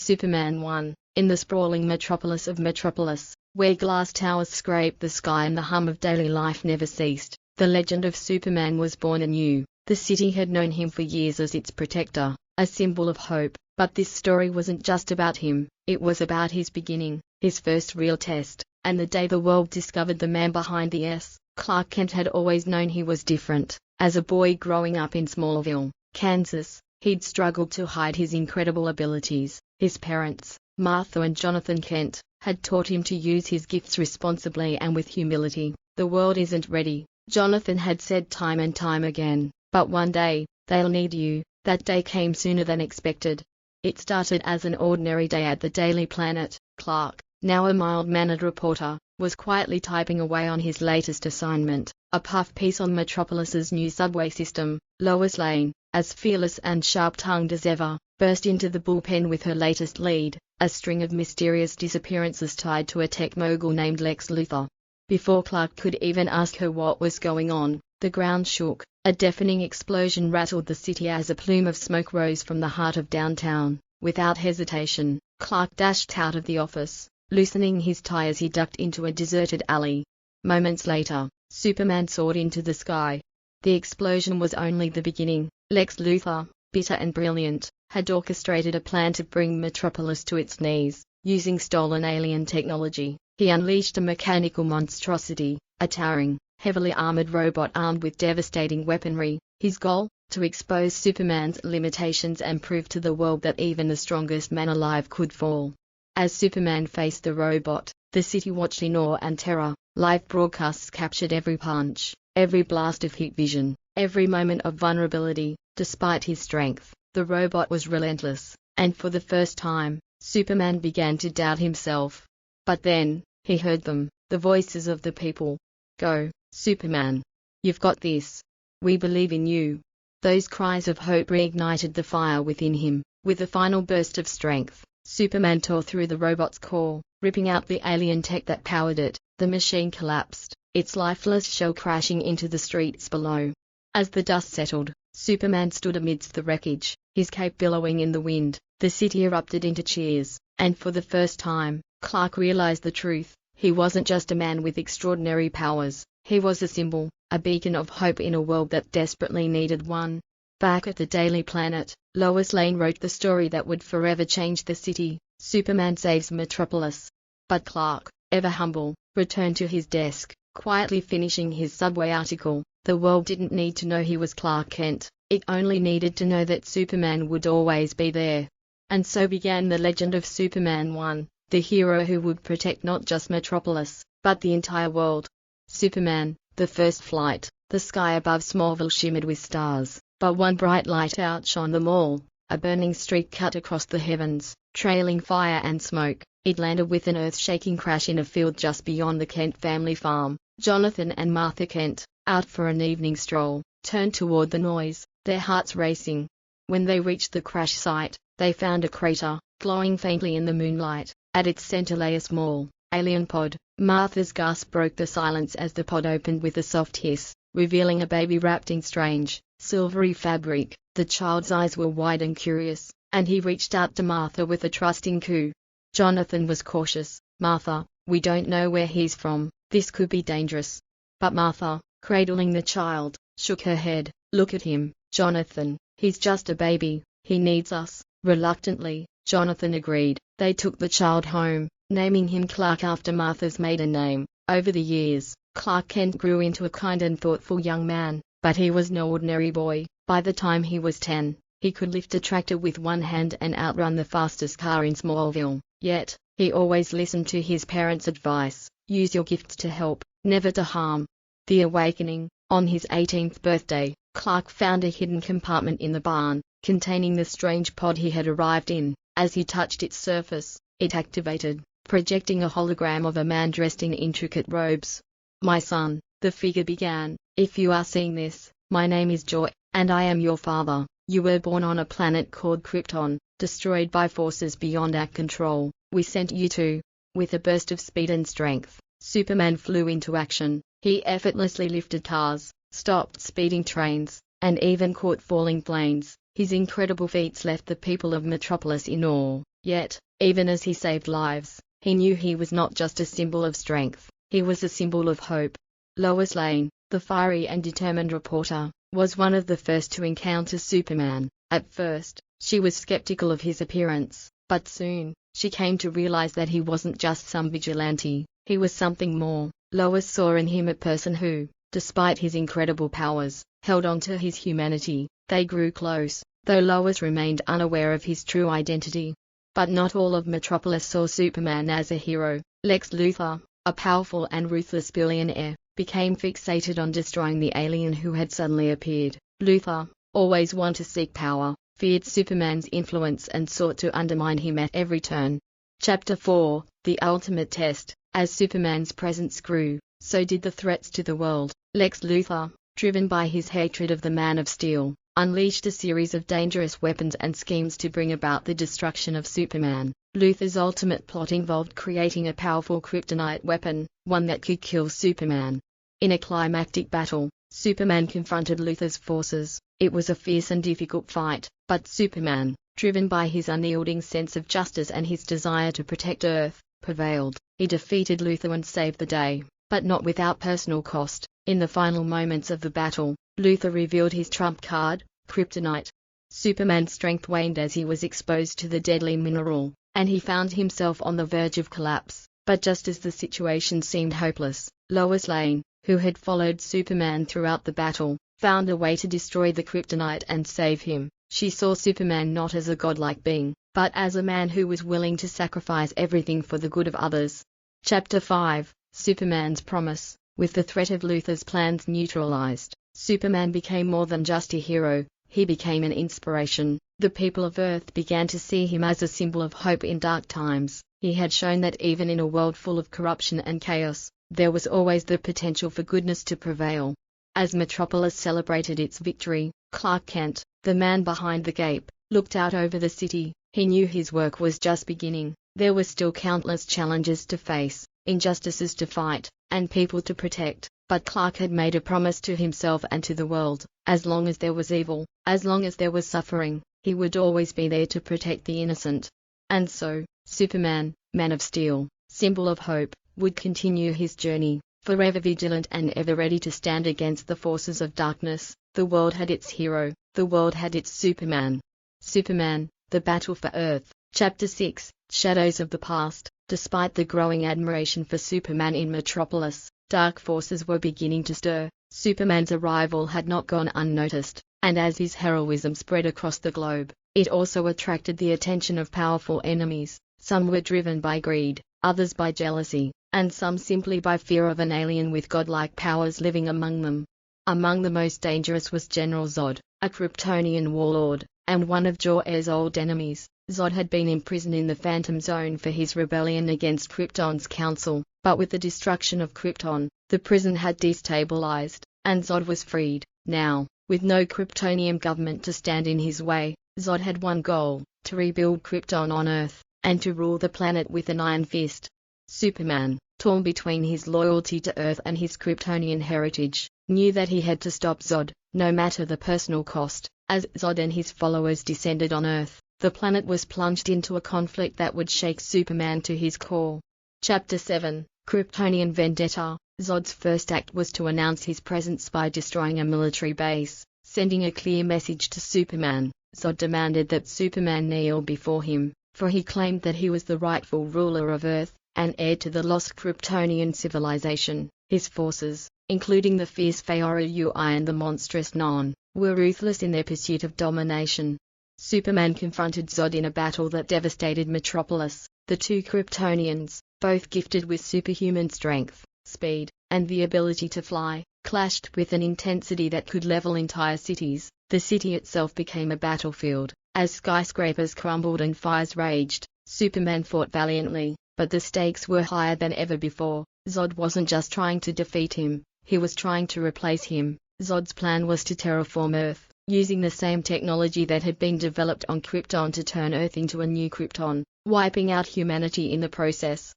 Superman 1. In the sprawling metropolis of Metropolis, where glass towers scraped the sky and the hum of daily life never ceased, the legend of Superman was born anew. The city had known him for years as its protector, a symbol of hope, but this story wasn't just about him, it was about his beginning, his first real test, and the day the world discovered the man behind the S. Clark Kent had always known he was different. As a boy growing up in Smallville, Kansas, he'd struggled to hide his incredible abilities. His parents, Martha and Jonathan Kent, had taught him to use his gifts responsibly and with humility. The world isn't ready, Jonathan had said time and time again, but one day, they'll need you. That day came sooner than expected. It started as an ordinary day at the Daily Planet. Clark, now a mild-mannered reporter, was quietly typing away on his latest assignment, a puff piece on Metropolis's new subway system. Lois Lane, as fearless and sharp-tongued as ever, burst into the bullpen with her latest lead, a string of mysterious disappearances tied to a tech mogul named Lex Luthor. Before Clark could even ask her what was going on, the ground shook. A deafening explosion rattled the city as a plume of smoke rose from the heart of downtown. Without hesitation, Clark dashed out of the office, loosening his tie as he ducked into a deserted alley. Moments later, Superman soared into the sky. The explosion was only the beginning. Lex Luthor, bitter and brilliant, had orchestrated a plan to bring Metropolis to its knees. Using stolen alien technology, he unleashed a mechanical monstrosity, a towering, heavily armored robot armed with devastating weaponry. His goal? To expose Superman's limitations and prove to the world that even the strongest man alive could fall. As Superman faced the robot, the city watched in awe and terror. Live broadcasts captured every punch, every blast of heat vision, every moment of vulnerability. Despite his strength, the robot was relentless, and for the first time, Superman began to doubt himself. But then, he heard them, the voices of the people. Go, Superman. You've got this. We believe in you. Those cries of hope reignited the fire within him. With a final burst of strength, Superman tore through the robot's core, ripping out the alien tech that powered it. The machine collapsed, its lifeless shell crashing into the streets below. As the dust settled, Superman stood amidst the wreckage, his cape billowing in the wind. The city erupted into cheers, and for the first time, Clark realized the truth. He wasn't just a man with extraordinary powers, he was a symbol, a beacon of hope in a world that desperately needed one. Back at the Daily Planet, Lois Lane wrote the story that would forever change the city. Superman saves Metropolis. But Clark, ever humble, returned to his desk, quietly finishing his subway article. The world didn't need to know he was Clark Kent, it only needed to know that Superman would always be there. And so began the legend of Superman 1, the hero who would protect not just Metropolis, but the entire world. Superman, the first flight. The sky above Smallville shimmered with stars, but one bright light outshone them all. A burning streak cut across the heavens, trailing fire and smoke. It landed with an earth-shaking crash in a field just beyond the Kent family farm. Jonathan and Martha Kent, out for an evening stroll, turned toward the noise, their hearts racing. When they reached the crash site, they found a crater, glowing faintly in the moonlight. At its center lay a small, alien pod. Martha's gasp broke the silence as the pod opened with a soft hiss, revealing a baby wrapped in strange, silvery fabric. The child's eyes were wide and curious, and he reached out to Martha with a trusting coo. Jonathan was cautious. Martha, we don't know where he's from, this could be dangerous. But Martha, cradling the child, shook her head. Look at him, Jonathan, he's just a baby, he needs us. Reluctantly, Jonathan agreed. They took the child home, naming him Clark after Martha's maiden name. Over the years, Clark Kent grew into a kind and thoughtful young man, but he was no ordinary boy. By the time he was 10, he could lift a tractor with one hand and outrun the fastest car in Smallville. Yet, he always listened to his parents' advice: use your gifts to help, never to harm. The awakening. On his 18th birthday, Clark found a hidden compartment in the barn, containing the strange pod he had arrived in. As he touched its surface, it activated, projecting a hologram of a man dressed in intricate robes. My son, the figure began, if you are seeing this, my name is Joy, and I am your father. You were born on a planet called Krypton, destroyed by forces beyond our control. We sent you to. With a burst of speed and strength, Superman flew into action. He effortlessly lifted cars, stopped speeding trains, and even caught falling planes. His incredible feats left the people of Metropolis in awe. Yet, even as he saved lives, he knew he was not just a symbol of strength, he was a symbol of hope. Lois Lane, the fiery and determined reporter, was one of the first to encounter Superman. At first, she was skeptical of his appearance, but soon, she came to realize that he wasn't just some vigilante, he was something more. Lois saw in him a person who, despite his incredible powers, held on to his humanity. They grew close, though Lois remained unaware of his true identity. But not all of Metropolis saw Superman as a hero. Lex Luthor, a powerful and ruthless billionaire, became fixated on destroying the alien who had suddenly appeared. Luthor, always one to seek power, feared Superman's influence and sought to undermine him at every turn. Chapter 4, The Ultimate Test. As Superman's presence grew, so did the threats to the world. Lex Luthor, driven by his hatred of the Man of Steel, unleashed a series of dangerous weapons and schemes to bring about the destruction of Superman. Luthor's ultimate plot involved creating a powerful kryptonite weapon, one that could kill Superman. In a climactic battle, Superman confronted Luthor's forces. It was a fierce and difficult fight, but Superman, driven by his unyielding sense of justice and his desire to protect Earth, prevailed. He defeated Luthor and saved the day, but not without personal cost. In the final moments of the battle, Luthor revealed his trump card, kryptonite. Superman's strength waned as he was exposed to the deadly mineral, and he found himself on the verge of collapse. But just as the situation seemed hopeless, Lois Lane, who had followed Superman throughout the battle, found a way to destroy the kryptonite and save him. She saw Superman not as a godlike being, but as a man who was willing to sacrifice everything for the good of others. Chapter 5, Superman's Promise. With the threat of Luthor's plans neutralized, Superman became more than just a hero, he became an inspiration. The people of Earth began to see him as a symbol of hope in dark times. He had shown that even in a world full of corruption and chaos, there was always the potential for goodness to prevail. As Metropolis celebrated its victory, Clark Kent, the man behind the cape, looked out over the city. He knew his work was just beginning. There were still countless challenges to face, injustices to fight, and people to protect. But Clark had made a promise to himself and to the world. As long as there was evil, as long as there was suffering, he would always be there to protect the innocent. And so, Superman, Man of Steel, symbol of hope, would continue his journey, forever vigilant and ever ready to stand against the forces of darkness. The world had its hero, the world had its Superman. Superman, the battle for Earth. Chapter 6, Shadows of the Past. Despite the growing admiration for Superman in Metropolis, dark forces were beginning to stir. Superman's arrival had not gone unnoticed, and as his heroism spread across the globe, it also attracted the attention of powerful enemies. Some were driven by greed, others by jealousy, and some simply by fear of an alien with godlike powers living among them. Among the most dangerous was General Zod, a Kryptonian warlord, and one of Jor-El's old enemies. Zod had been imprisoned in the Phantom Zone for his rebellion against Krypton's council, but with the destruction of Krypton, the prison had destabilized, and Zod was freed. Now, with no Kryptonian government to stand in his way, Zod had one goal: to rebuild Krypton on Earth, and to rule the planet with an iron fist. Superman, torn between his loyalty to Earth and his Kryptonian heritage, knew that he had to stop Zod, no matter the personal cost. As Zod and his followers descended on Earth, the planet was plunged into a conflict that would shake Superman to his core. Chapter 7, Kryptonian Vendetta. Zod's first act was to announce his presence by destroying a military base, sending a clear message to Superman. Zod demanded that Superman kneel before him, for he claimed that he was the rightful ruler of Earth, and heir to the lost Kryptonian civilization. His forces, including the fierce Faoru and the monstrous Non, were ruthless in their pursuit of domination. Superman confronted Zod in a battle that devastated Metropolis. The two Kryptonians, both gifted with superhuman strength, speed, and the ability to fly, clashed with an intensity that could level entire cities. The city itself became a battlefield. As skyscrapers crumbled and fires raged, Superman fought valiantly, but the stakes were higher than ever before. Zod wasn't just trying to defeat him, he was trying to replace him. Zod's plan was to terraform Earth, using the same technology that had been developed on Krypton to turn Earth into a new Krypton, wiping out humanity in the process.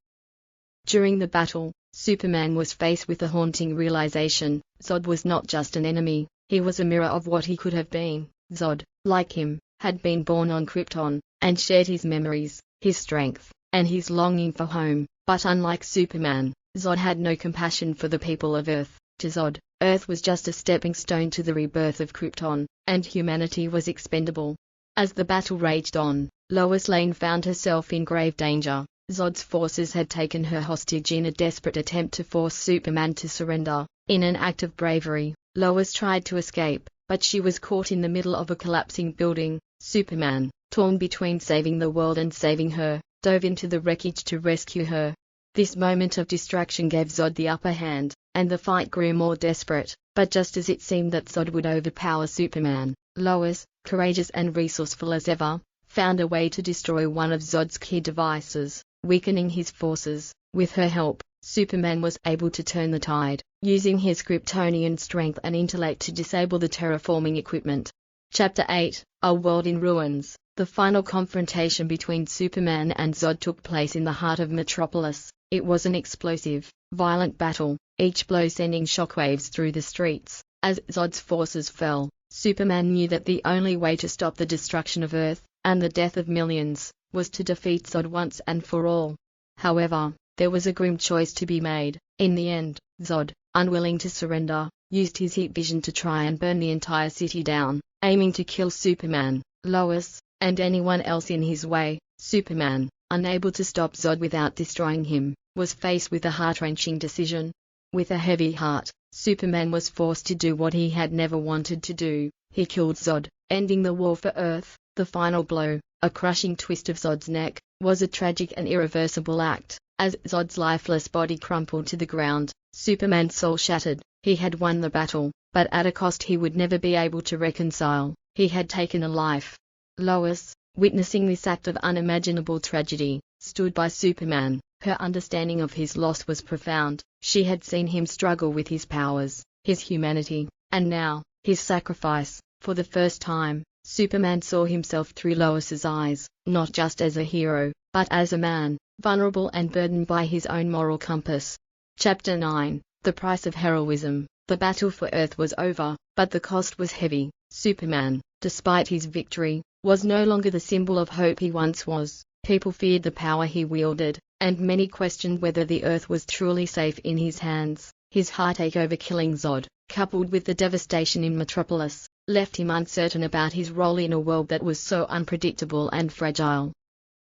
During the battle, Superman was faced with a haunting realization: Zod was not just an enemy, he was a mirror of what he could have been. Zod, like him, had been born on Krypton, and shared his memories, his strength, and his longing for home. But unlike Superman, Zod had no compassion for the people of Earth. To Zod, Earth was just a stepping stone to the rebirth of Krypton, and humanity was expendable. As the battle raged on, Lois Lane found herself in grave danger. Zod's forces had taken her hostage in a desperate attempt to force Superman to surrender. In an act of bravery, Lois tried to escape, but she was caught in the middle of a collapsing building. Superman, torn between saving the world and saving her, dove into the wreckage to rescue her. This moment of distraction gave Zod the upper hand, and the fight grew more desperate. But just as it seemed that Zod would overpower Superman, Lois, courageous and resourceful as ever, found a way to destroy one of Zod's key devices, weakening his forces. With her help, Superman was able to turn the tide, using his Kryptonian strength and intellect to disable the terraforming equipment. Chapter 8, A World in Ruins. The final confrontation between Superman and Zod took place in the heart of Metropolis. It was an explosive, violent battle, each blow sending shockwaves through the streets. As Zod's forces fell, Superman knew that the only way to stop the destruction of Earth, and the death of millions, was to defeat Zod once and for all. However, there was a grim choice to be made. In the end, Zod, unwilling to surrender, used his heat vision to try and burn the entire city down, aiming to kill Superman, Lois, and anyone else in his way. Superman, unable to stop Zod without destroying him, was faced with a heart-wrenching decision. With a heavy heart, Superman was forced to do what he had never wanted to do. He killed Zod, ending the war for Earth. The final blow, a crushing twist of Zod's neck, was a tragic and irreversible act. As Zod's lifeless body crumpled to the ground, Superman's soul shattered. He had won the battle, but at a cost he would never be able to reconcile. He had taken a life. Lois, witnessing this act of unimaginable tragedy, stood by Superman. Her understanding of his loss was profound. She had seen him struggle with his powers, his humanity, and now, his sacrifice. For the first time, Superman saw himself through Lois's eyes, not just as a hero, but as a man, vulnerable and burdened by his own moral compass. Chapter 9, The Price of Heroism. The battle for Earth was over, but the cost was heavy. Superman, despite his victory, was no longer the symbol of hope he once was. People feared the power he wielded, and many questioned whether the Earth was truly safe in his hands. His heartache over killing Zod, coupled with the devastation in Metropolis, left him uncertain about his role in a world that was so unpredictable and fragile.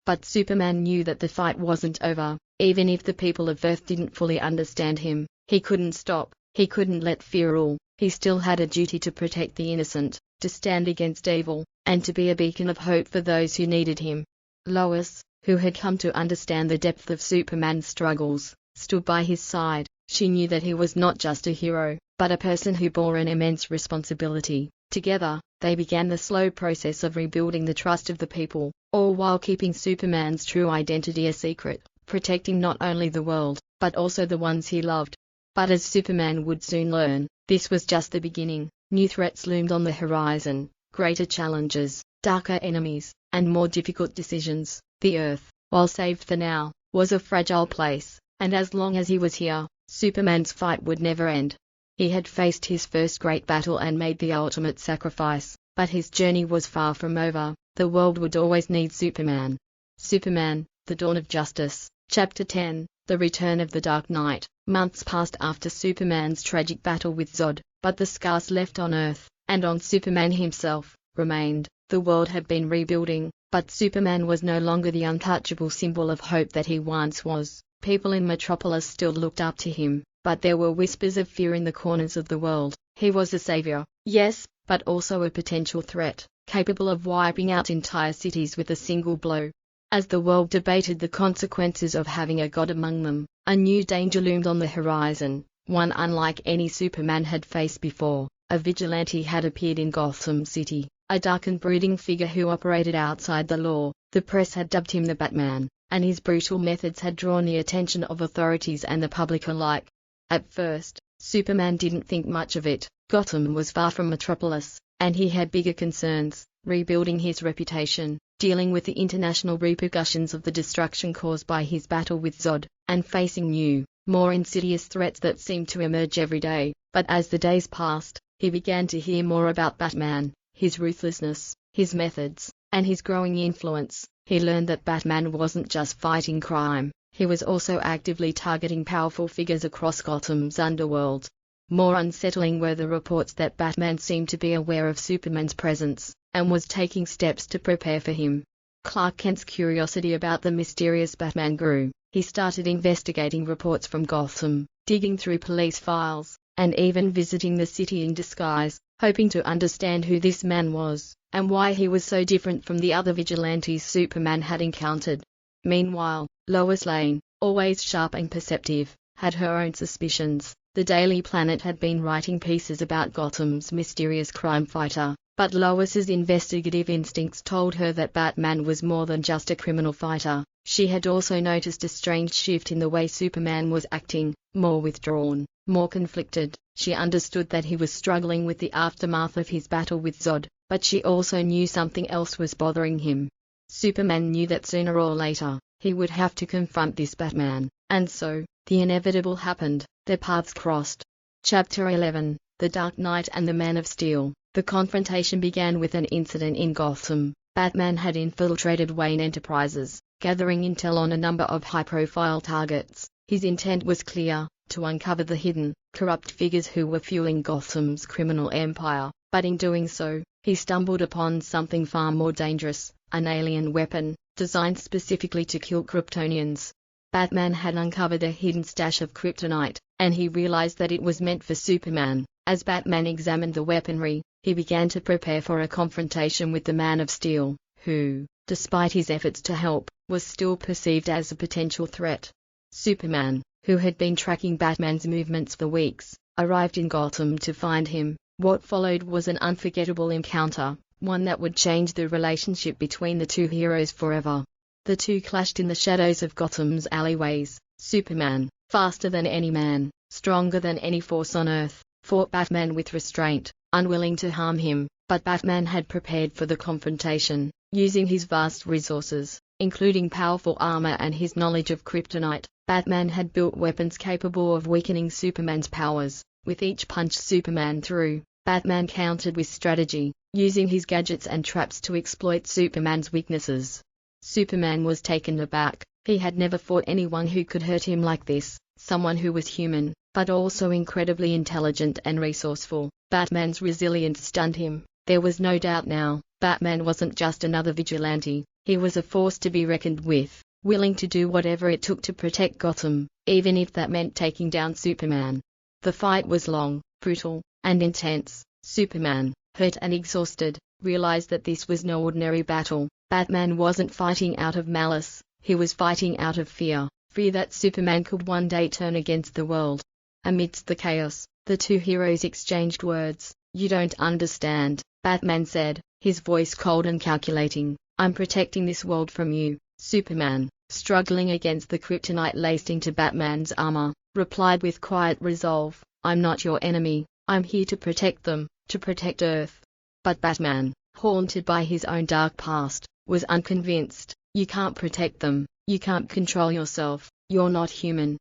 But Superman knew that the fight wasn't over. Even if the people of Earth didn't fully understand him, he couldn't stop. He couldn't let fear rule. He still had a duty to protect the innocent, to stand against evil, and to be a beacon of hope for those who needed him. Lois, who had come to understand the depth of Superman's struggles, stood by his side. She knew that he was not just a hero, but a person who bore an immense responsibility. Together, they began the slow process of rebuilding the trust of the people, all while keeping Superman's true identity a secret, protecting not only the world, but also the ones he loved. But as Superman would soon learn, this was just the beginning. New threats loomed on the horizon, greater challenges, darker enemies, and more difficult decisions. The Earth, while saved for now, was a fragile place, and as long as he was here, Superman's fight would never end. He had faced his first great battle and made the ultimate sacrifice, but his journey was far from over. The world would always need Superman. Superman, The Dawn of Justice. Chapter 10, The Return of the Dark Knight. Months passed after Superman's tragic battle with Zod, but the scars left on Earth, and on Superman himself, remained. The world had been rebuilding, but Superman was no longer the untouchable symbol of hope that he once was. People in Metropolis still looked up to him, but there were whispers of fear in the corners of the world. He was a savior, yes, but also a potential threat, capable of wiping out entire cities with a single blow. As the world debated the consequences of having a god among them, a new danger loomed on the horizon, one unlike any Superman had faced before. A vigilante had appeared in Gotham City, a dark and brooding figure who operated outside the law. The press had dubbed him the Batman, and his brutal methods had drawn the attention of authorities and the public alike. At first, Superman didn't think much of it. Gotham was far from Metropolis, and he had bigger concerns, rebuilding his reputation, dealing with the international repercussions of the destruction caused by his battle with Zod, and facing new, more insidious threats that seemed to emerge every day. But as the days passed, he began to hear more about Batman, his ruthlessness, his methods, and his growing influence, he learned that Batman wasn't just fighting crime, he was also actively targeting powerful figures across Gotham's underworld. More unsettling were the reports that Batman seemed to be aware of Superman's presence, and was taking steps to prepare for him. Clark Kent's curiosity about the mysterious Batman grew. He started investigating reports from Gotham, digging through police files, and even visiting the city in disguise, hoping to understand who this man was, and why he was so different from the other vigilantes Superman had encountered. Meanwhile, Lois Lane, always sharp and perceptive, had her own suspicions. The Daily Planet had been writing pieces about Gotham's mysterious crime fighter, but Lois's investigative instincts told her that Batman was more than just a criminal fighter. She had also noticed a strange shift in the way Superman was acting, more withdrawn, more conflicted. She understood that he was struggling with the aftermath of his battle with Zod, but she also knew something else was bothering him. Superman knew that sooner or later, he would have to confront this Batman, and so, the inevitable happened. Their paths crossed. Chapter 11, The Dark Knight and the Man of Steel. The confrontation began with an incident in Gotham. Batman had infiltrated Wayne Enterprises, gathering intel on a number of high-profile targets. His intent was clear, to uncover the hidden, corrupt figures who were fueling Gotham's criminal empire, but in doing so, he stumbled upon something far more dangerous, an alien weapon, designed specifically to kill Kryptonians. Batman had uncovered a hidden stash of kryptonite, and he realized that it was meant for Superman. As Batman examined the weaponry, he began to prepare for a confrontation with the Man of Steel, who, despite his efforts to help, was still perceived as a potential threat. Superman, who had been tracking Batman's movements for weeks, arrived in Gotham to find him. What followed was an unforgettable encounter, one that would change the relationship between the two heroes forever. The two clashed in the shadows of Gotham's alleyways. Superman, faster than any man, stronger than any force on Earth, fought Batman with restraint, unwilling to harm him, but Batman had prepared for the confrontation, using his vast resources, including powerful armor and his knowledge of kryptonite. Batman had built weapons capable of weakening Superman's powers. With each punch Superman threw, Batman countered with strategy, using his gadgets and traps to exploit Superman's weaknesses. Superman was taken aback. He had never fought anyone who could hurt him like this, someone who was human, but also incredibly intelligent and resourceful. Batman's resilience stunned him. There was no doubt now, Batman wasn't just another vigilante, he was a force to be reckoned with, willing to do whatever it took to protect Gotham, even if that meant taking down Superman. The fight was long, brutal, and intense. Superman, hurt and exhausted, realized that this was no ordinary battle. Batman wasn't fighting out of malice, he was fighting out of fear, fear that Superman could one day turn against the world. Amidst the chaos, the two heroes exchanged words. "You don't understand," Batman said, his voice cold and calculating. "I'm protecting this world from you." Superman, struggling against the kryptonite laced into Batman's armor, replied with quiet resolve, "I'm not your enemy, I'm here to protect them, to protect Earth." But Batman, haunted by his own dark past, was unconvinced. "You can't protect them, you can't control yourself, you're not human."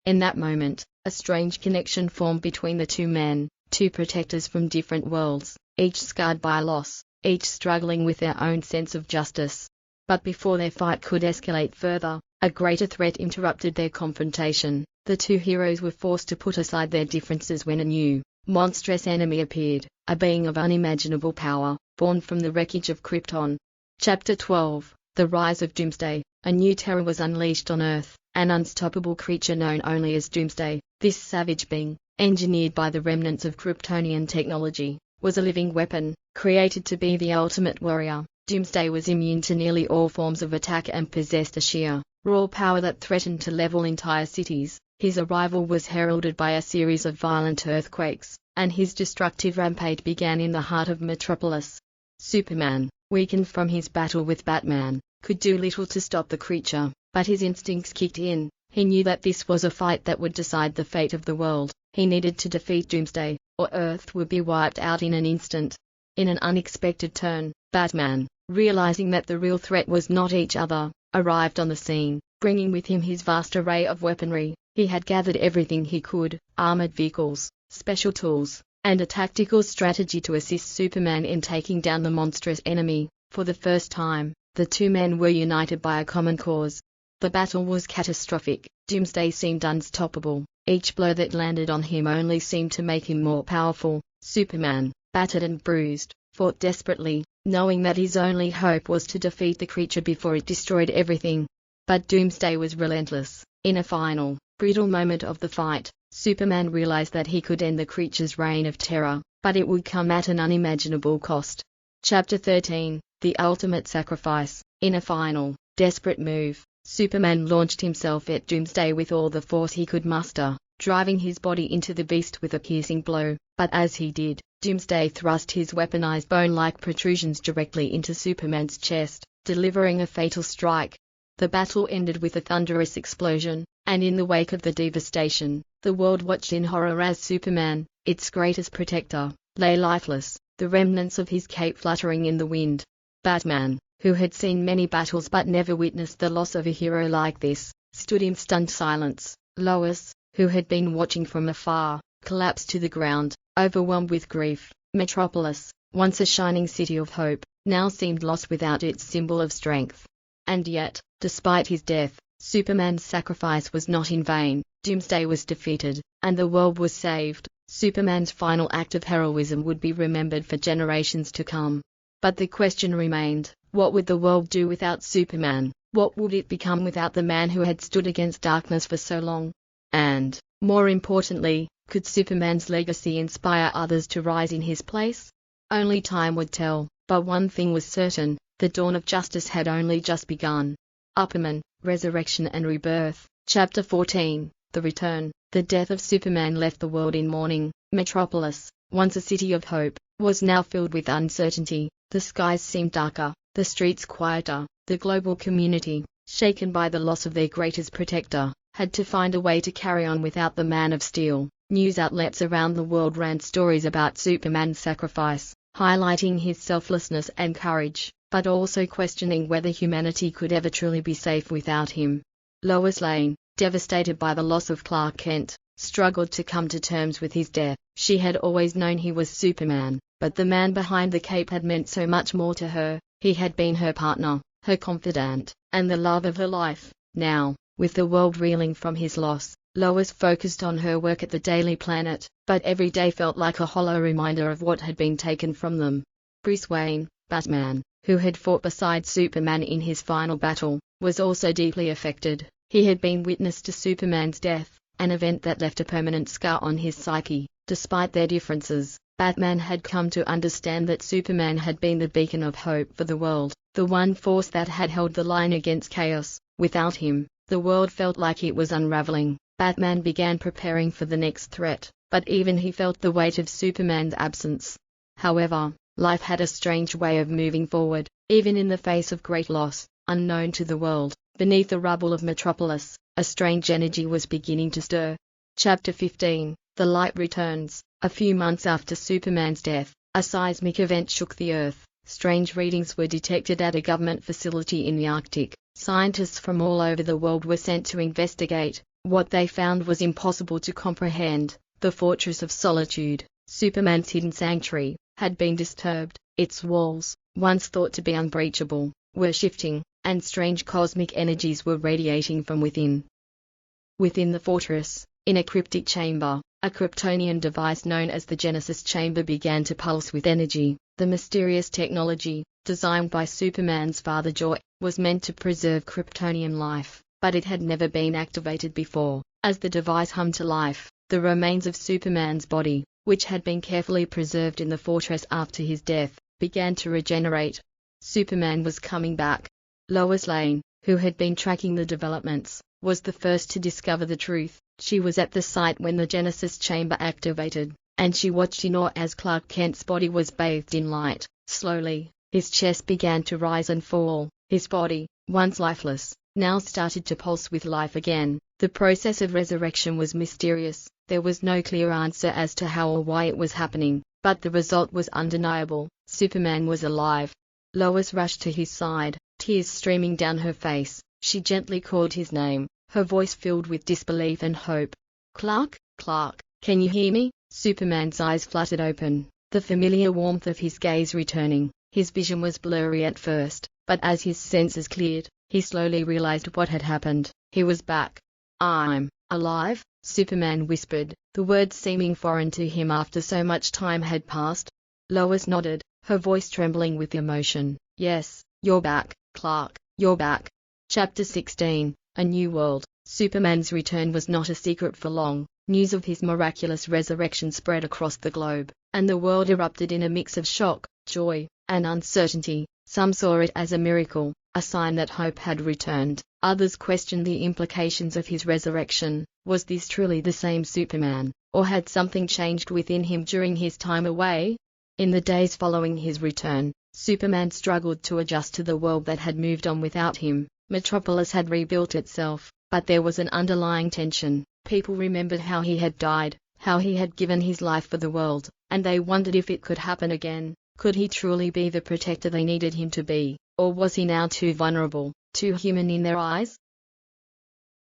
In that moment, a strange connection formed between the two men, two protectors from different worlds, each scarred by loss, each struggling with their own sense of justice. But before their fight could escalate further, a greater threat interrupted their confrontation. The two heroes were forced to put aside their differences when a new, monstrous enemy appeared, a being of unimaginable power, born from the wreckage of Krypton. Chapter 12, The Rise of Doomsday. A new terror was unleashed on Earth, an unstoppable creature known only as Doomsday. This savage being, engineered by the remnants of Kryptonian technology, was a living weapon, created to be the ultimate warrior. Doomsday was immune to nearly all forms of attack and possessed a sheer, raw power that threatened to level entire cities. His arrival was heralded by a series of violent earthquakes, and his destructive rampage began in the heart of Metropolis. Superman, weakened from his battle with Batman, could do little to stop the creature, but his instincts kicked in. He knew that this was a fight that would decide the fate of the world. He needed to defeat Doomsday, or Earth would be wiped out in an instant. In an unexpected turn, Batman, realizing that the real threat was not each other, arrived on the scene, bringing with him his vast array of weaponry. He had gathered everything he could, armored vehicles, special tools, and a tactical strategy to assist Superman in taking down the monstrous enemy. For the first time, the two men were united by a common cause. The battle was catastrophic. Doomsday seemed unstoppable. Each blow that landed on him only seemed to make him more powerful. Superman, battered and bruised, fought desperately, knowing that his only hope was to defeat the creature before it destroyed everything. But Doomsday was relentless. In a final, brutal moment of the fight, Superman realized that he could end the creature's reign of terror, but it would come at an unimaginable cost. Chapter 13, The Ultimate Sacrifice. In a final, desperate move, Superman launched himself at Doomsday with all the force he could muster, driving his body into the beast with a piercing blow. But as he did, Doomsday thrust his weaponized bone-like protrusions directly into Superman's chest, delivering a fatal strike. The battle ended with a thunderous explosion, and in the wake of the devastation, the world watched in horror as Superman, its greatest protector, lay lifeless, the remnants of his cape fluttering in the wind. Batman, who had seen many battles but never witnessed the loss of a hero like this, stood in stunned silence. Lois, who had been watching from afar, collapsed to the ground, overwhelmed with grief. Metropolis, once a shining city of hope, now seemed lost without its symbol of strength. And yet, despite his death, Superman's sacrifice was not in vain. Doomsday was defeated, and the world was saved. Superman's final act of heroism would be remembered for generations to come. But the question remained, what would the world do without Superman? What would it become without the man who had stood against darkness for so long? And, more importantly, could Superman's legacy inspire others to rise in his place? Only time would tell, but one thing was certain, the dawn of justice had only just begun. Upperman, Resurrection and Rebirth. Chapter 14, The Return. The death of Superman left the world in mourning. Metropolis, once a city of hope, was now filled with uncertainty. The skies seemed darker, the streets quieter. The global community, shaken by the loss of their greatest protector, had to find a way to carry on without the Man of Steel. News outlets around the world ran stories about Superman's sacrifice, highlighting his selflessness and courage, but also questioning whether humanity could ever truly be safe without him. Lois Lane, devastated by the loss of Clark Kent, struggled to come to terms with his death. She had always known he was Superman, but the man behind the cape had meant so much more to her. He had been her partner, her confidant, and the love of her life. Now, with the world reeling from his loss, Lois focused on her work at the Daily Planet, but every day felt like a hollow reminder of what had been taken from them. Bruce Wayne, Batman, who had fought beside Superman in his final battle, was also deeply affected. He had been witness to Superman's death, an event that left a permanent scar on his psyche. Despite their differences, Batman had come to understand that Superman had been the beacon of hope for the world, the one force that had held the line against chaos. Without him, the world felt like it was unraveling. Batman began preparing for the next threat, but even he felt the weight of Superman's absence. However, life had a strange way of moving forward, even in the face of great loss, unknown to the world. Beneath the rubble of Metropolis, a strange energy was beginning to stir. Chapter 15, The Light Returns. A few months after Superman's death, a seismic event shook the Earth. Strange readings were detected at a government facility in the Arctic. Scientists from all over the world were sent to investigate. What they found was impossible to comprehend. The Fortress of Solitude, Superman's hidden sanctuary, had been disturbed. Its walls, once thought to be unbreachable, were shifting, and strange cosmic energies were radiating from within. Within the fortress, in a cryptic chamber, a Kryptonian device known as the Genesis Chamber began to pulse with energy. The mysterious technology, designed by Superman's father Joy, was meant to preserve Kryptonian life, but it had never been activated before. As the device hummed to life, the remains of Superman's body, which had been carefully preserved in the fortress after his death, began to regenerate. Superman was coming back. Lois Lane, who had been tracking the developments, was the first to discover the truth. She was at the site when the Genesis chamber activated, and she watched in awe as Clark Kent's body was bathed in light. Slowly, his chest began to rise and fall. His body, once lifeless, now started to pulse with life again. The process of resurrection was mysterious. There was no clear answer as to how or why it was happening, but the result was undeniable. Superman was alive. Lois rushed to his side, tears streaming down her face. She gently called his name, her voice filled with disbelief and hope. Clark, Clark, can you hear me? Superman's eyes fluttered open, the familiar warmth of his gaze returning. His vision was blurry at first, but as his senses cleared, he slowly realized what had happened. He was back. "I'm alive," Superman whispered, the words seeming foreign to him after so much time had passed. Lois nodded, her voice trembling with emotion. "Yes, you're back, Clark, you're back." Chapter 16, A New World. Superman's return was not a secret for long. News of his miraculous resurrection spread across the globe, and the world erupted in a mix of shock, joy, and uncertainty. Some saw it as a miracle, a sign that hope had returned. Others questioned the implications of his resurrection. Was this truly the same Superman, or had something changed within him during his time away? In the days following his return, Superman struggled to adjust to the world that had moved on without him. Metropolis had rebuilt itself, but there was an underlying tension. People remembered how he had died, how he had given his life for the world, and they wondered if it could happen again. Could he truly be the protector they needed him to be, or was he now too vulnerable, too human in their eyes?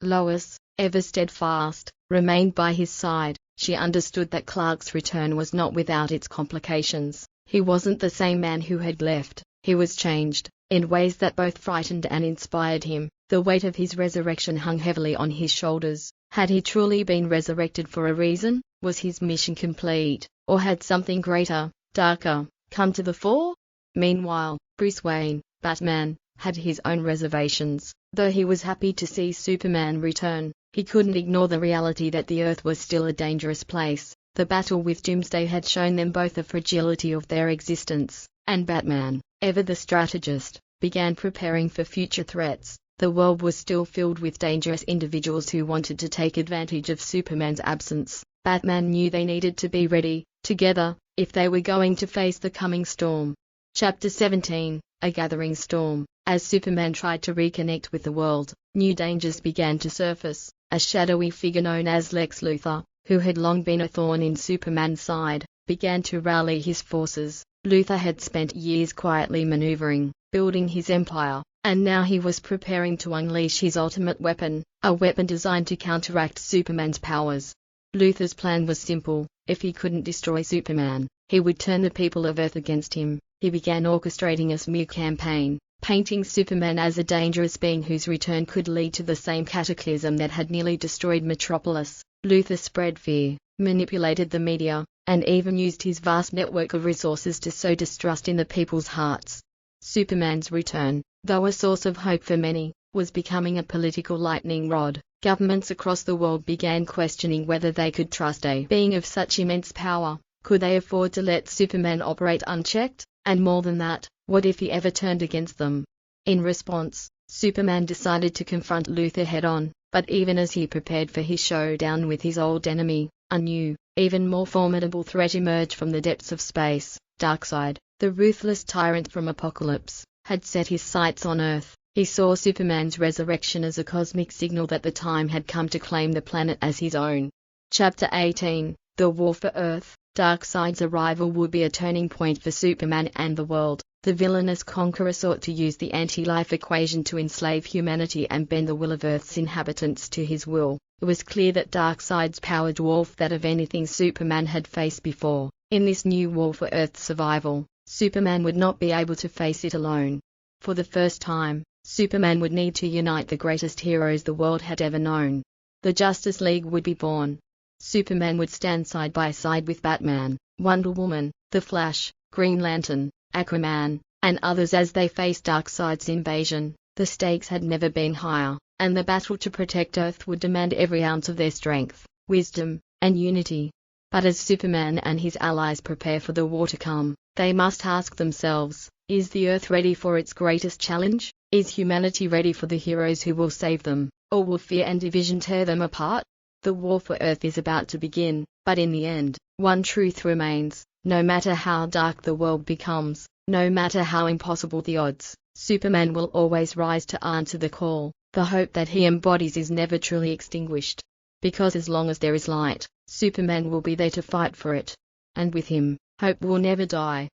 Lois, ever steadfast, remained by his side. She understood that Clark's return was not without its complications. He wasn't the same man who had left. He was changed, in ways that both frightened and inspired him. The weight of his resurrection hung heavily on his shoulders. Had he truly been resurrected for a reason? Was his mission complete, or had something greater, darker, come to the fore? Meanwhile, Bruce Wayne, Batman, had his own reservations. Though he was happy to see Superman return, he couldn't ignore the reality that the Earth was still a dangerous place. The battle with Doomsday had shown them both the fragility of their existence, and Batman, ever the strategist, began preparing for future threats. The world was still filled with dangerous individuals who wanted to take advantage of Superman's absence. Batman knew they needed to be ready, together, if they were going to face the coming storm. Chapter 17, A Gathering Storm. As Superman tried to reconnect with the world, new dangers began to surface. A shadowy figure known as Lex Luthor, who had long been a thorn in Superman's side, began to rally his forces. Luthor had spent years quietly maneuvering, building his empire, and now he was preparing to unleash his ultimate weapon, a weapon designed to counteract Superman's powers. Luthor's plan was simple. If he couldn't destroy Superman, he would turn the people of Earth against him. He began orchestrating a smear campaign, painting Superman as a dangerous being whose return could lead to the same cataclysm that had nearly destroyed Metropolis. Luthor spread fear, manipulated the media, and even used his vast network of resources to sow distrust in the people's hearts. Superman's return, though a source of hope for many, was becoming a political lightning rod. Governments across the world began questioning whether they could trust a being of such immense power. Could they afford to let Superman operate unchecked? And more than that, what if he ever turned against them? In response, Superman decided to confront Luthor head-on, but even as he prepared for his showdown with his old enemy, a new, even more formidable threat emerged from the depths of space. Darkseid, the ruthless tyrant from Apocalypse, had set his sights on Earth. He saw Superman's resurrection as a cosmic signal that the time had come to claim the planet as his own. Chapter 18, The War for Earth. Darkseid's arrival would be a turning point for Superman and the world. The villainous conqueror sought to use the anti-life equation to enslave humanity and bend the will of Earth's inhabitants to his will. It was clear that Darkseid's power dwarfed that of anything Superman had faced before. In this new war for Earth's survival, Superman would not be able to face it alone. For the first time, Superman would need to unite the greatest heroes the world had ever known. The Justice League would be born. Superman would stand side by side with Batman, Wonder Woman, The Flash, Green Lantern, Aquaman, and others as they faced Darkseid's invasion. The stakes had never been higher, and the battle to protect Earth would demand every ounce of their strength, wisdom, and unity. But as Superman and his allies prepare for the war to come, they must ask themselves, is the Earth ready for its greatest challenge? Is humanity ready for the heroes who will save them, or will fear and division tear them apart? The war for Earth is about to begin, but in the end, one truth remains. No matter how dark the world becomes, no matter how impossible the odds, Superman will always rise to answer the call. The hope that he embodies is never truly extinguished. Because as long as there is light, Superman will be there to fight for it. And with him, hope will never die.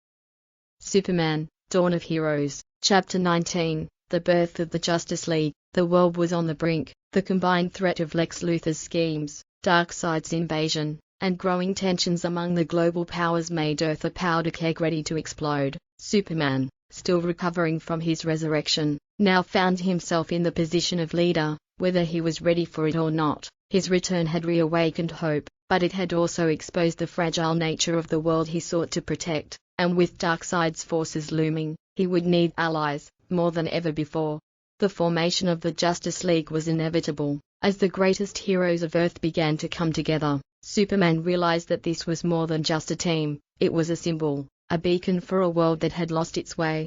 Superman, Dawn of Heroes. Chapter 19, The Birth of the Justice League. The world was on the brink. The combined threat of Lex Luthor's schemes, Darkseid's invasion, and growing tensions among the global powers made Earth a powder keg ready to explode. Superman, still recovering from his resurrection, now found himself in the position of leader, whether he was ready for it or not. His return had reawakened hope, but it had also exposed the fragile nature of the world he sought to protect, and with Darkseid's forces looming, he would need allies, more than ever before. The formation of the Justice League was inevitable. As the greatest heroes of Earth began to come together, Superman realized that this was more than just a team, it was a symbol, a beacon for a world that had lost its way.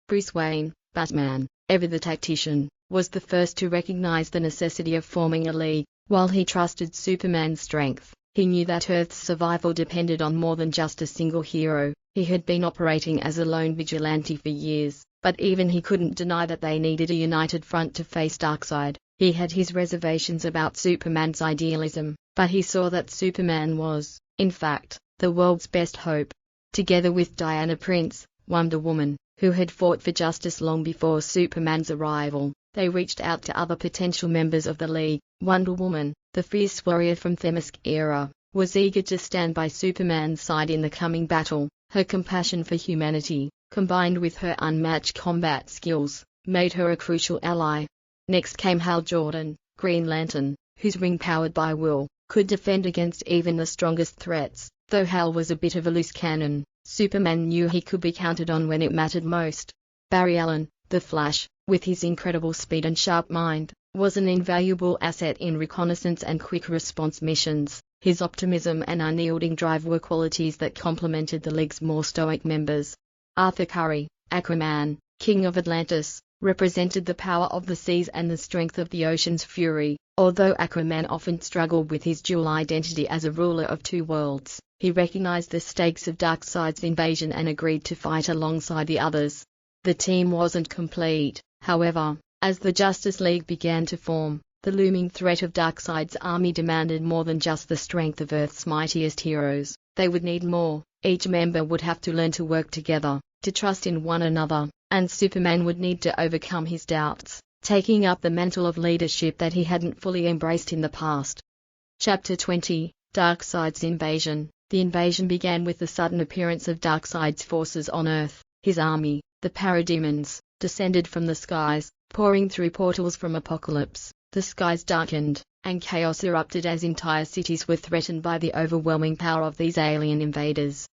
Bruce Wayne, Batman, ever the tactician, was the first to recognize the necessity of forming a league. While he trusted Superman's strength, he knew that Earth's survival depended on more than just a single hero. He had been operating as a lone vigilante for years, but even he couldn't deny that they needed a united front to face Darkseid. He had his reservations about Superman's idealism, but he saw that Superman was, in fact, the world's best hope. Together with Diana Prince, Wonder Woman, who had fought for justice long before Superman's arrival, they reached out to other potential members of the League. Wonder Woman, the fierce warrior from Themyscira era, was eager to stand by Superman's side in the coming battle. Her compassion for humanity, combined with her unmatched combat skills, made her a crucial ally. Next came Hal Jordan, Green Lantern, whose ring powered by will, could defend against even the strongest threats. Though Hal was a bit of a loose cannon, Superman knew he could be counted on when it mattered most. Barry Allen, the Flash, with his incredible speed and sharp mind, was an invaluable asset in reconnaissance and quick response missions. His optimism and unyielding drive were qualities that complemented the League's more stoic members. Arthur Curry, Aquaman, King of Atlantis, represented the power of the seas and the strength of the ocean's fury. Although Aquaman often struggled with his dual identity as a ruler of two worlds, he recognized the stakes of Darkseid's invasion and agreed to fight alongside the others. The team wasn't complete, however, as the Justice League began to form. The looming threat of Darkseid's army demanded more than just the strength of Earth's mightiest heroes. They would need more. Each member would have to learn to work together, to trust in one another, and Superman would need to overcome his doubts, taking up the mantle of leadership that he hadn't fully embraced in the past. Chapter 20, Darkseid's Invasion. The invasion began with the sudden appearance of Darkseid's forces on Earth. His army, the Parademons, descended from the skies, pouring through portals from Apocalypse. The skies darkened, and chaos erupted as entire cities were threatened by the overwhelming power of these alien invaders.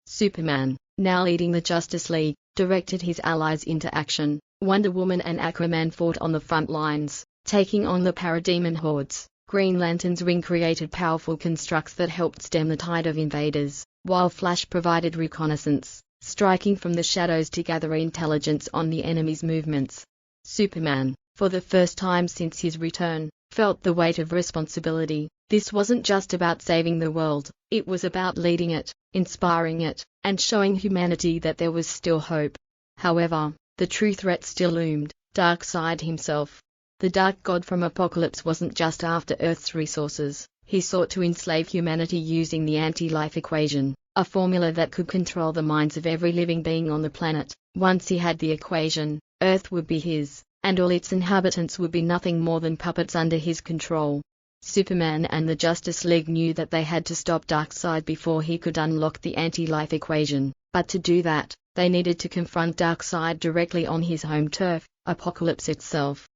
Superman, now leading the Justice League, directed his allies into action. Wonder Woman and Aquaman fought on the front lines, taking on the Parademon hordes. Green Lantern's ring created powerful constructs that helped stem the tide of invaders, while Flash provided reconnaissance, striking from the shadows to gather intelligence on the enemy's movements. Superman, for the first time since his return, felt the weight of responsibility. This wasn't just about saving the world, it was about leading it, inspiring it, and showing humanity that there was still hope. However, the true threat still loomed: Darkseid himself. The Dark God from Apocalypse wasn't just after Earth's resources, he sought to enslave humanity using the anti-life equation, a formula that could control the minds of every living being on the planet. Once he had the equation, Earth would be his, and all its inhabitants would be nothing more than puppets under his control. Superman and the Justice League knew that they had to stop Darkseid before he could unlock the anti-life equation, but to do that, they needed to confront Darkseid directly on his home turf, Apocalypse itself.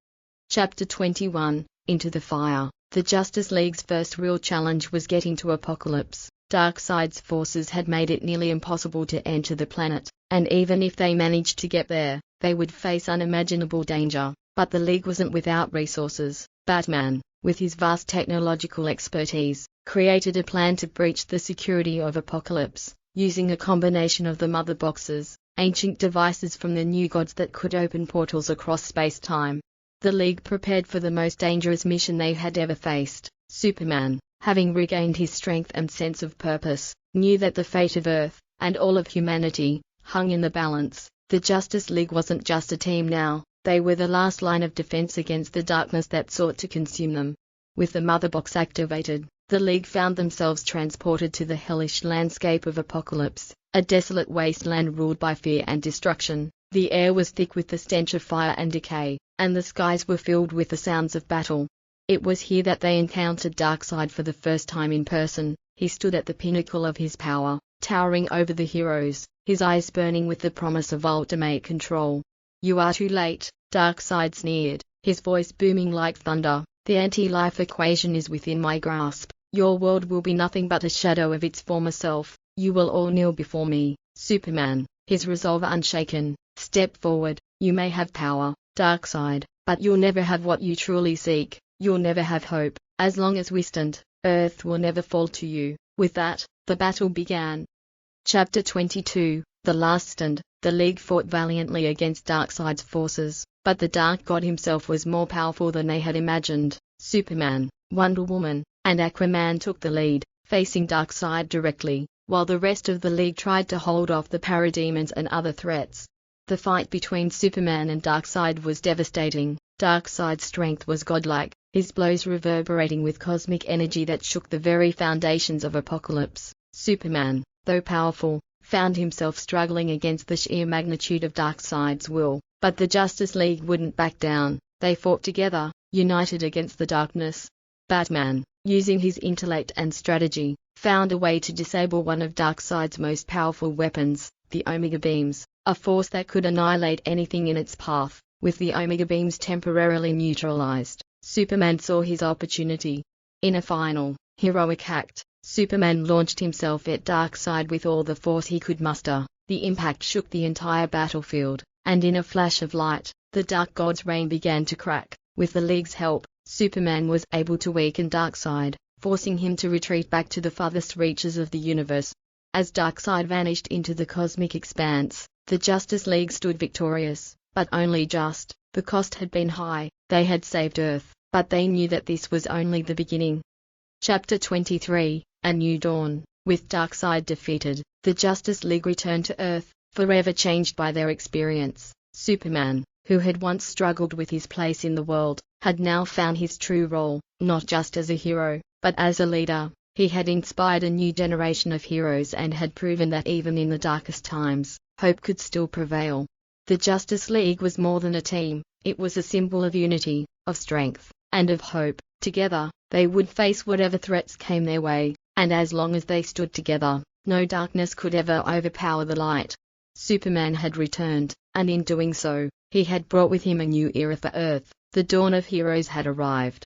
Chapter 21, Into the Fire. The Justice League's first real challenge was getting to Apocalypse. Darkseid's forces had made it nearly impossible to enter the planet, and even if they managed to get there, they would face unimaginable danger. But the League wasn't without resources. Batman, with his vast technological expertise, created a plan to breach the security of Apocalypse, using a combination of the Mother Boxes, ancient devices from the New Gods that could open portals across space-time. The League prepared for the most dangerous mission they had ever faced. Superman, having regained his strength and sense of purpose, knew that the fate of Earth, and all of humanity, hung in the balance. The Justice League wasn't just a team now, they were the last line of defense against the darkness that sought to consume them. With the Mother Box activated, the League found themselves transported to the hellish landscape of Apocalypse, a desolate wasteland ruled by fear and destruction. The air was thick with the stench of fire and decay, and the skies were filled with the sounds of battle. It was here that they encountered Darkseid for the first time in person. He stood at the pinnacle of his power, towering over the heroes, his eyes burning with the promise of ultimate control. "You are too late," Darkseid sneered, his voice booming like thunder. "The anti-life equation is within my grasp. Your world will be nothing but a shadow of its former self. You will all kneel before me." Superman, his resolve unshaken, stepped forward. "You may have power, Darkseid, but you'll never have what you truly seek. You'll never have hope. As long as we stand, Earth will never fall to you." With that, the battle began. Chapter 22, The Last Stand. The League fought valiantly against Darkseid's forces, but the Dark God himself was more powerful than they had imagined. Superman, Wonder Woman, and Aquaman took the lead, facing Darkseid directly, while the rest of the League tried to hold off the parademons and other threats. The fight between Superman and Darkseid was devastating. Darkseid's strength was godlike, his blows reverberating with cosmic energy that shook the very foundations of Apocalypse. Superman, though powerful, found himself struggling against the sheer magnitude of Darkseid's will, but the Justice League wouldn't back down. They fought together, united against the darkness. Batman, using his intellect and strategy, found a way to disable one of Darkseid's most powerful weapons, the Omega Beams, a force that could annihilate anything in its path. With the Omega Beams temporarily neutralized, Superman saw his opportunity. In a final, heroic act, Superman launched himself at Darkseid with all the force he could muster. The impact shook the entire battlefield, and in a flash of light, the Dark God's reign began to crack. With the League's help, Superman was able to weaken Darkseid, forcing him to retreat back to the farthest reaches of the universe. As Darkseid vanished into the cosmic expanse, the Justice League stood victorious, but only just. The cost had been high. They had saved Earth, but they knew that this was only the beginning. Chapter 23, A New Dawn. With Darkseid defeated, the Justice League returned to Earth, forever changed by their experience. Superman, who had once struggled with his place in the world, had now found his true role, not just as a hero, but as a leader. He had inspired a new generation of heroes and had proven that even in the darkest times, hope could still prevail. The Justice League was more than a team, it was a symbol of unity, of strength, and of hope. Together, they would face whatever threats came their way, and as long as they stood together, no darkness could ever overpower the light. Superman had returned, and in doing so, he had brought with him a new era for Earth. The dawn of heroes had arrived.